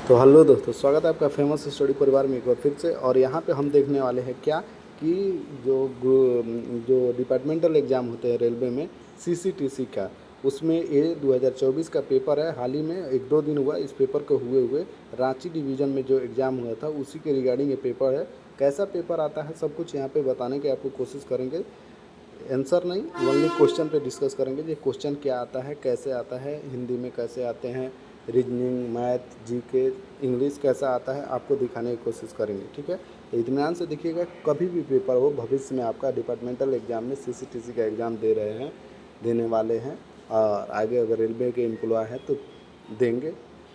तो हेलो दोस्तों, स्वागत है आपका फेमस स्टडी परिवार में एक बार फिर से। और यहाँ पे हम देखने वाले हैं क्या कि जो डिपार्टमेंटल एग्ज़ाम होते हैं रेलवे में, सीसीटीसी का, उसमें ये 2024 का पेपर है। हाल ही में एक दो दिन हुआ इस पेपर को हुए रांची डिवीज़न में जो एग्ज़ाम हुआ था उसी के रिगार्डिंग ये पेपर है। कैसा पेपर आता है सब कुछ यहाँ पे बताने की आपको कोशिश करेंगे। आंसर नहीं, ओनली क्वेश्चन पे डिस्कस करेंगे। ये क्वेश्चन क्या आता है, कैसे आता है, हिंदी में कैसे आते हैं, रीजनिंग, मैथ, जीके, इंग्लिश कैसा आता है, आपको दिखाने की कोशिश करेंगे। ठीक है, तो इत्मीनान से देखिएगा। कभी भी पेपर हो भविष्य में आपका डिपार्टमेंटल एग्जाम में सीसीटीसी का एग्ज़ाम दे रहे हैं, देने वाले हैं, और आगे अगर रेलवे के एम्प्लॉय हैं तो देंगे।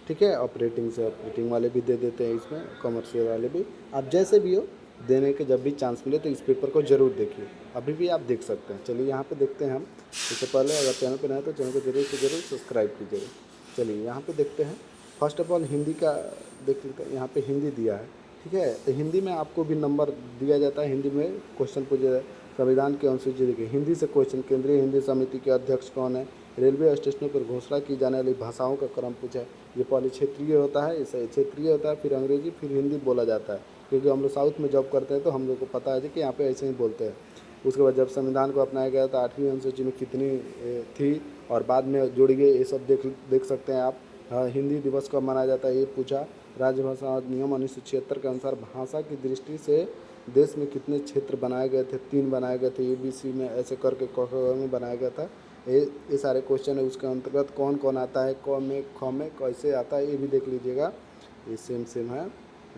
ठीक है, ऑपरेटिंग से ऑपरेटिंग वाले भी दे देते हैं, इसमें कमर्शियल वाले भी। आप जैसे भी हो, देने के जब भी चांस मिले तो इस पेपर को ज़रूर देखिए। अभी भी आप देख सकते हैं। चलिए यहाँ पे देखते हैं हम। इससे पहले अगर चैनल पे नए हैं तो चैनल को जरूर से जरूर सब्सक्राइब कीजिएगा। चलिए यहाँ पे देखते हैं। फर्स्ट ऑफ ऑल हिंदी का देख लेते हैं। यहाँ पे हिंदी दिया है। ठीक है, तो हिंदी में आपको भी नंबर दिया जाता है। हिंदी में क्वेश्चन पूछा जाए, संविधान के अनुसूची देखिए, हिंदी से क्वेश्चन, केंद्रीय हिंदी समिति के अध्यक्ष कौन है, रेलवे स्टेशनों पर घोषणा की जाने वाली भाषाओं का क्रम पूछा है। ये पहले क्षेत्रीय होता है, इसे क्षेत्रीय होता है, फिर अंग्रेजी, फिर हिंदी बोला जाता है, क्योंकि हम लोग साउथ में जॉब करते हैं तो हम लोग को पता है कि यहाँ पे ऐसे ही बोलते हैं। उसके बाद जब संविधान को अपनाया गया तो 8वीं अनुसूची में कितनी थी और बाद में जोड़ी गई, ये सब देख सकते हैं आप। हाँ, हिंदी दिवस कब मनाया जाता है ये पूछा। राजभाषा अधिनियम 1976 के अनुसार भाषा की दृष्टि से देश में कितने क्षेत्र बनाए गए थे, 3 बनाए गए थे। ABC में ऐसे करके क ख में बनाया गया था। ये सारे क्वेश्चन है। उसके अंतर्गत कौन कौन आता है, क में ख में कैसे आता है ये भी देख लीजिएगा। ये सेम है,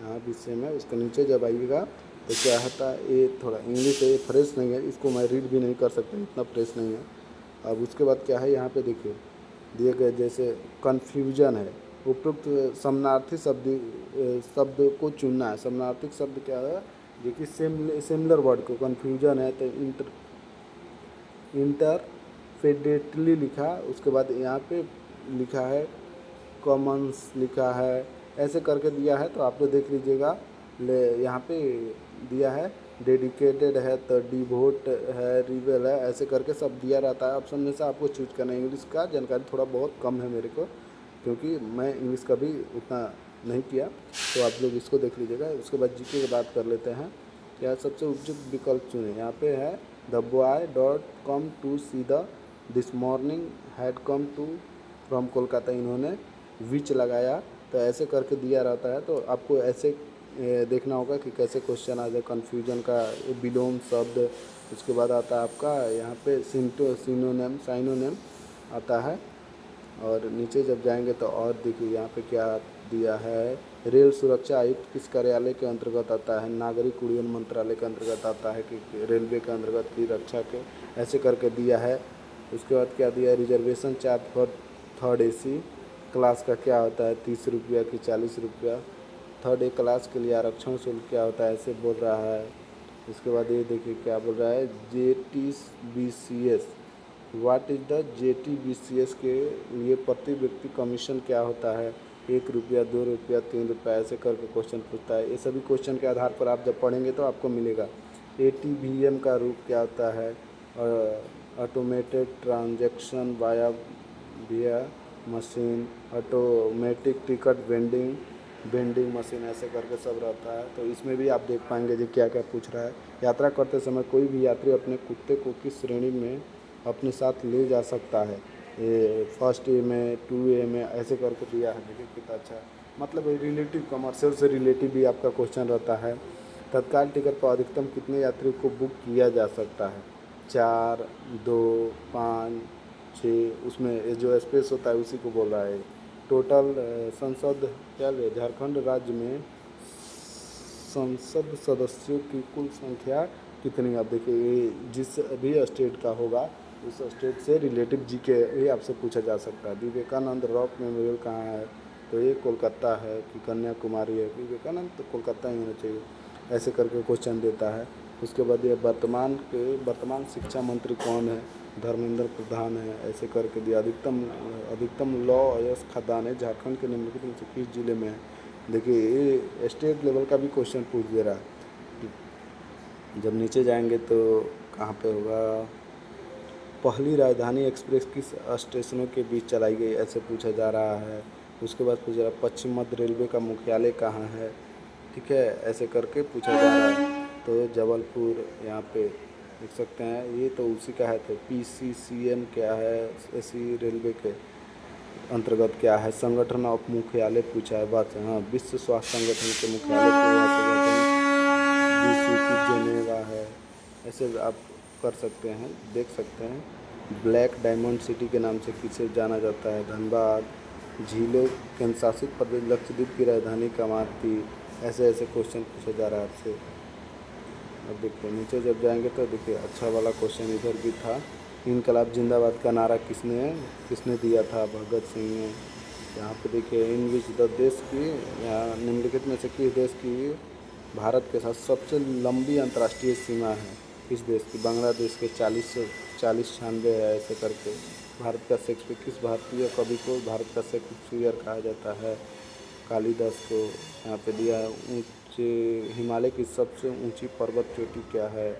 यहाँ भी सेम है। उसके नीचे जब आइएगा तो क्या होता है, ये थोड़ा इंग्लिश है, ये फ्रेश नहीं है, इसको मैं रीड भी नहीं कर सकता, इतना फ्रेश नहीं है। अब उसके बाद क्या है, यहाँ पे देखिए दिए गए जैसे कन्फ्यूजन है। उपयुक्त समानार्थी शब्द को चुनना है। समानार्थी शब्द क्या है, देखिए सिमिलर वर्ड को, कन्फ्यूजन है तो इंटरफेडेटली लिखा। उसके बाद यहाँ पे लिखा है कॉमन्स लिखा है, ऐसे करके दिया है तो आप लोग देख लीजिएगा। ले यहाँ पे दिया है डेडिकेटेड है तो डिवोट है, रिवेल है, ऐसे करके सब दिया रहता है। ऑप्शन में से आपको चूज करना है। इंग्लिश का जानकारी थोड़ा बहुत कम है मेरे को, क्योंकि मैं इंग्लिश का भी उतना नहीं किया, तो आप लोग इसको देख लीजिएगा। उसके बाद जीके की बात कर लेते हैं। क्या सबसे उपयुक्त विकल्प चुने, यहाँ पे है the boy dot come to see the this morning had come to from Kolkata, इन्होंने विच लगाया, तो ऐसे करके दिया रहता है। तो आपको ऐसे देखना होगा कि कैसे क्वेश्चन आ जाए। कन्फ्यूजन का विलोम शब्द, उसके बाद आता है आपका यहाँ पे साइनोनेम आता है। और नीचे जब जाएंगे तो और देखिए यहाँ पे क्या दिया है। रेल सुरक्षा आयुक्त किस कार्यालय के अंतर्गत आता है, नागरिक उड्डयन मंत्रालय के अंतर्गत आता है कि रेलवे के अंतर्गत की रक्षा के, ऐसे करके दिया है। उसके बाद क्या दिया है, reservation charge for third AC class का क्या होता है, 30 रुपया कि 40 रुपया। थर्ड A क्लास के लिए आरक्षण शुल्क क्या होता है, ऐसे बोल रहा है। उसके बाद ये देखिए क्या बोल रहा है, JTBCS, what is the JTBCS के लिए प्रति व्यक्ति कमीशन क्या होता है, 1 रुपया, 2 रुपया, 3 रुपया, ऐसे करके क्वेश्चन पूछता है। ये सभी क्वेश्चन के आधार पर आप जब पढ़ेंगे तो आपको मिलेगा। ATVM का रूप क्या होता है, ऑटोमेटेड ट्रांजैक्शन विया machine, automatic ticket vending machine, ऐसे करके सब रहता है। तो इसमें भी आप देख पाएंगे जी क्या क्या पूछ रहा है। यात्रा करते समय कोई भी यात्री अपने कुत्ते को किस श्रेणी में अपने साथ ले जा सकता है, ये फर्स्ट A में, 2A में, ऐसे करके दिया है। देखिए कितना अच्छा, मतलब रिलेटिव, कमर्शियल से रिलेटिव भी आपका क्वेश्चन रहता है। तत्काल टिकट पर अधिकतम कितने यात्रियों को बुक किया जा सकता है, 4, 2, 5, 6, उसमें जो स्पेस होता है उसी को बोल रहा है। टोटल संसद क्या है, झारखंड राज्य में संसद सदस्यों की कुल संख्या कितनी। आप देखिए ये जिस भी स्टेट का होगा उस स्टेट से रिलेटिव जीके ये आपसे पूछा जा सकता है। विवेकानंद रॉक मेमोरियल कहाँ है, तो ये कोलकाता है कि कन्याकुमारी है। विवेकानंद तो कोलकाता ही होना चाहिए, ऐसे करके क्वेश्चन देता है। उसके बाद ये वर्तमान शिक्षा मंत्री कौन है, धर्मेंद्र प्रधान है, ऐसे करके दिया। अधिकतम लौ अयस्क खदान है झारखंड के निम्नलिखित में से किस जिले में है। देखिए ये स्टेट लेवल का भी क्वेश्चन पूछ दे रहा है। जब नीचे जाएंगे तो कहाँ पे होगा, पहली राजधानी एक्सप्रेस किस स्टेशनों के बीच चलाई गई, ऐसे पूछा जा रहा है। उसके बाद पूछ रहा है पश्चिम मध्य रेलवे का मुख्यालय कहाँ है, ठीक है, ऐसे करके पूछा जा रहा है। तो जबलपुर यहाँ पे देख सकते हैं, ये तो उसी का है। तो PCCM क्या है, ऐसी रेलवे के अंतर्गत क्या है, संगठन ऑफ मुख्यालय पूछा है, बात है। हाँ, विश्व स्वास्थ्य संगठन के मुख्यालय की जेनेवा है। ऐसे आप कर सकते हैं, देख सकते हैं। ब्लैक डायमंड सिटी के नाम से किसे जाना जाता है, धनबाद। झीलों केंद्र शासित प्रदेश लक्षद्वीप की राजधानी कमाती। ऐसे ऐसे क्वेश्चन पूछा जा रहा है आपसे। अब देखिए नीचे जब जाएंगे तो देखिए अच्छा वाला क्वेश्चन इधर भी था। इनकलाब जिंदाबाद का नारा किसने दिया था, भगत सिंह ने। यहाँ पे देखिए इन विच द देश की, यहाँ निम्नलिखित में से किस देश की भारत के साथ सबसे लंबी अंतर्राष्ट्रीय सीमा है, किस देश की, बांग्लादेश के 4096 है, ऐसे करके। भारत का शेक्सपियर, किस भारतीय कवि को भारत का शेक्सपियर कहा जाता है, कालिदास को। यहाँ पे दिया है ऊंचे हिमालय की सबसे ऊंची पर्वत चोटी क्या है,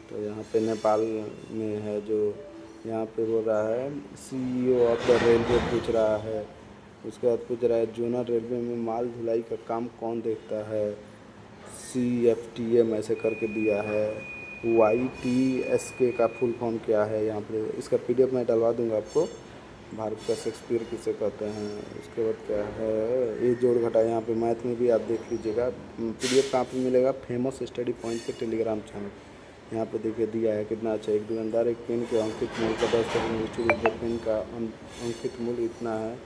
तो यहाँ पे नेपाल में है। जो यहाँ पे बोल रहा है CEO ऑफ द रेलवे पूछ रहा है। उसके बाद पूछ रहा है जोनल रेलवे में माल ढुलाई का काम कौन देखता है, CFTM ऐसे करके दिया है। YTSK का फुल फॉर्म क्या है, यहाँ पे इसका PDF मैं डलवा दूँगा आपको। भारत का शेक्सपियर किसे कहते हैं। उसके बाद क्या है, ये जोड़ घटा, यहाँ पे मैथ में भी आप देख लीजिएगा। PDF कहाँ पे मिलेगा, फेमस स्टडी पॉइंट पे टेलीग्राम चैनल। यहाँ पे देखिए दिया है कितना अच्छा। एक दुकानदार एक पेन के अंकित मूल्य का 10% पेन का अंकित मूल्य इतना है,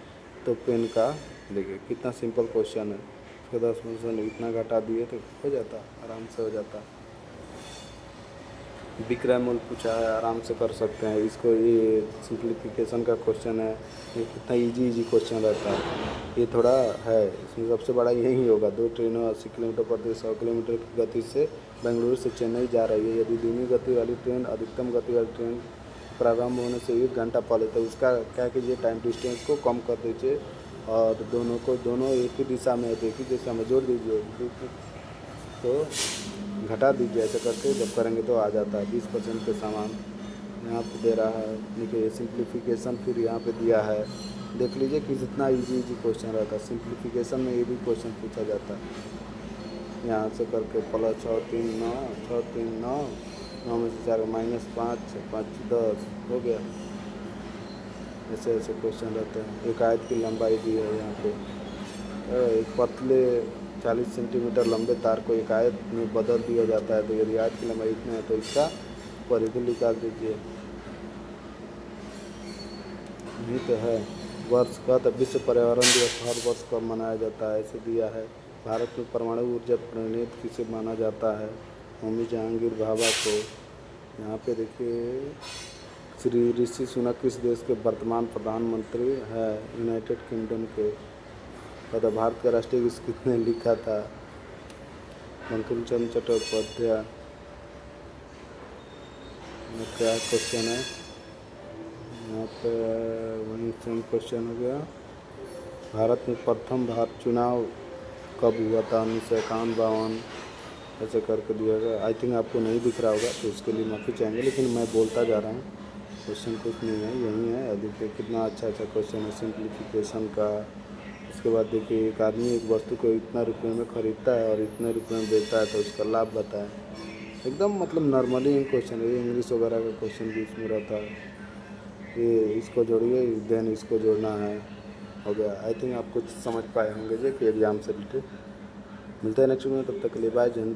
तो पेन का देखिए कितना सिंपल क्वेश्चन है। उसके 10% इतना घटा दिए तो हो जाता, आराम से हो जाता। विक्रय मूल्य पूछा है, आराम से कर सकते हैं इसको। ये सिंप्लीफिकेशन का क्वेश्चन है, ये कितना इजी क्वेश्चन रहता है। ये थोड़ा है, इसमें सबसे बड़ा यही होगा। 2 ट्रेनें 80 किलोमीटर प्रति 100 किलोमीटर की गति से बेंगलुरु से चेन्नई जा रही है। यदि धीमी गति वाली ट्रेन अधिकतम गति वाली ट्रेन प्रारंभ होने से 1 घंटा पहले, तो उसका क्या कीजिए, टाइम डिस्टेंस को कम कर दीजिए और दोनों एक ही दिशा में है, तो एक ही दिशा में जोड़ दीजिए, तो घटा दीजिए। ऐसे करके जब करेंगे तो आ जाता है 20% के समान। यहाँ पे दे रहा है, देखिए सिंप्लीफिकेशन फिर यहाँ पे दिया है। देख लीजिए कि जितना इजी क्वेश्चन रहता है, सिंप्लीफिकेशन में ये भी क्वेश्चन पूछा जाता है। यहाँ से करके प्लस 6 3 9 6 3 9 9 में से 4 -5 5 10 हो गया। ऐसे ऐसे क्वेश्चन रहते हैं। एक आयत की लंबाई दी है यहाँ पे, एक पतले 40 सेंटीमीटर लंबे तार को एक आयत में बदल दिया जाता है। तो यदि आयत की लंबाई इतना है तो इसका परिधि निकाल दीजिए। ये तो है। वर्ष का तो विश्व पर्यावरण दिवस हर वर्ष कब मनाया जाता है, ऐसे दिया है। भारत में परमाणु ऊर्जा प्रणेता किसे माना जाता है, होमी जहांगीर भाभा को। यहाँ पे देखिए श्री ऋषि सुनक किस देश के वर्तमान प्रधानमंत्री है, यूनाइटेड किंगडम के। तो भारत का राष्ट्रीय गीत किसने लिखा था, बंकिम चंद्र चट्टोपाध्याय। क्या क्वेश्चन है यहाँ पे, वही सेम क्वेश्चन हो गया। भारत में प्रथम भारत चुनाव कब हुआ था, 1951 ऐसे करके दिया गया। आई थिंक आपको नहीं दिख रहा होगा तो उसके लिए माफ़ी चाहेंगे, लेकिन मैं बोलता जा रहा हूँ, क्वेश्चन कुछ नहीं है, यही है। देखिए कितना अच्छा क्वेश्चन है सिंप्लीफिकेशन का। उसके बाद देखिए एक आदमी एक वस्तु को इतना रुपये में ख़रीदता है और इतने रुपये में बेचता है, तो उसका लाभ बताएं। एकदम मतलब नॉर्मली क्वेश्चन है, ये इंग्लिश वगैरह का क्वेश्चन भी इसमें रहता है। ये इसको जोड़िए, देन इसको जोड़ना है, हो गया। आई थिंक आप कुछ समझ पाए होंगे जो कि एग्जाम से रिलेटेड। मिलते हैं नेक्स्ट में, तब तक के लिए बाय, जय हिंद।